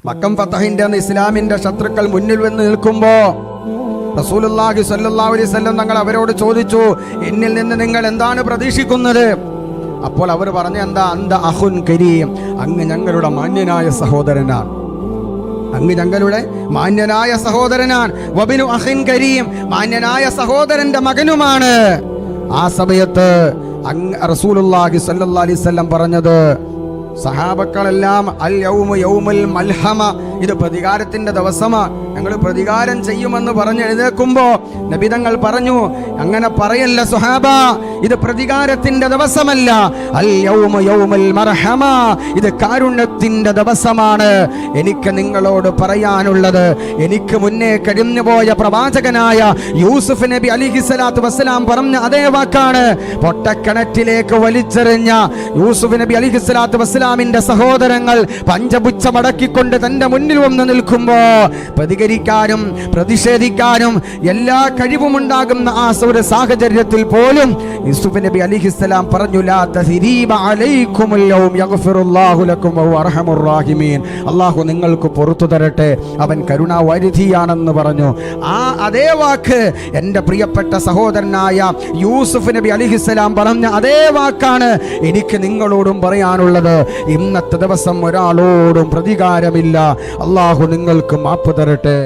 മക്കം ഫതഹിന്റെ അന്ന് ഇസ്ലാമിന്റെ ശത്രുക്കൾ മുന്നിൽ വന്ന് നിൽക്കുമ്പോ റസൂലുള്ളാഹി സ്വല്ലല്ലാഹു അലൈഹി വസല്ലം തങ്ങൾ അവരോട് ചോദിച്ചു, എന്നിൽ നിന്ന് നിങ്ങൾ എന്താണ് പ്രതീക്ഷിക്കുന്നത്? അപ്പോൾ അവർ പറഞ്ഞു, എന്താ അന്ത അഖുൻ കരീം, അങ്ങ് ഞങ്ങളുടെ മാന്യനായ സഹോദരനാണ്, അങ്ങ് ഞങ്ങളുടെ മാന്യനായ സഹോദരനാണ്. വബിനു അഖിൻ കരീം, മാന്യനായ സഹോദരന്റെ മകനുമാണ്. ആ സമയത്ത് റസൂലുള്ളാഹി സ്വല്ലല്ലാഹു അലൈഹി വസല്ലം പറഞ്ഞത്, സഹാബക്കളെല്ലാം അൽ യൗമു യൗമുൽ മൽഹമ, ഇത് പ്രതികാരത്തിന്റെ ദിവസമാണ്, ഞങ്ങൾ പ്രതികാരം ചെയ്യുമെന്ന് പറഞ്ഞ് എഴുന്നേൽക്കുമ്പോ നബി തങ്ങൾ പറഞ്ഞു, അങ്ങനെ പറയല്ല സുഹാബ, ഇത് പ്രതികാരത്തിന്റെ ദിവസമല്ല, അൽ യൗമു യൗമുൽ മർഹമ, ഇത് കാരുണ്യത്തിന്റെ ദിവസമാണ്. എനിക്ക് നിങ്ങളോട് പറയാനുള്ളത്, എനിക്ക് മുന്നേ കഴിഞ്ഞുപോയ പ്രവാചകനായ യൂസുഫ് നബി അലൈഹിസ്സലാത്തു വസ്സലാം പറഞ്ഞ അതേ വാക്കാണ്. പൊട്ടക്കിണറ്റിലേക്ക് വലിച്ചെറിഞ്ഞ യൂസുഫ് നബി അലൈഹിസ്സലാത്തു വസ്സലാമിന്റെ സഹോദരങ്ങൾ പഞ്ചപുച്ഛമടക്കിക്കൊണ്ട് തന്റെ മുന്നിൽ വന്ന് നിൽക്കുമ്പോ പ്രതികരിക്കാനും പ്രതിഷേധിക്കാനും എല്ലാ കഴിവുമുണ്ടാകുന്ന ആ ഒരു സാഹചര്യത്തിൽ പോലും യൂസുഫ് നബി അലൈഹിസ്സലാം പറഞ്ഞു, ലാ തസ്രീബ അലൈക്കുമുൽ യൗം യഗ്ഫിറുല്ലാഹു ലക്കും വഹുവ അർഹമുർ റഹീമീൻ, അല്ലാഹു നിങ്ങൾക്ക് പുറത്തു തരട്ടെ, അവൻ കരുണാവാരിധിയാണെന്ന് പറഞ്ഞു. ആ അതേ വാക്ക് എൻ്റെ പ്രിയപ്പെട്ട സഹോദരനായ യൂസുഫ് നബി അലൈഹിസ്സലാം പറഞ്ഞ അതേ വാക്കാണ് എനിക്ക് നിങ്ങളോടും പറയാനുള്ളത്. ഇന്നത്തെ ദിവസം ഒരാളോടും പ്രതികാരമില്ല. അല്ലാഹു നിങ്ങൾക്ക് മാപ്പ് തരട്ടെ.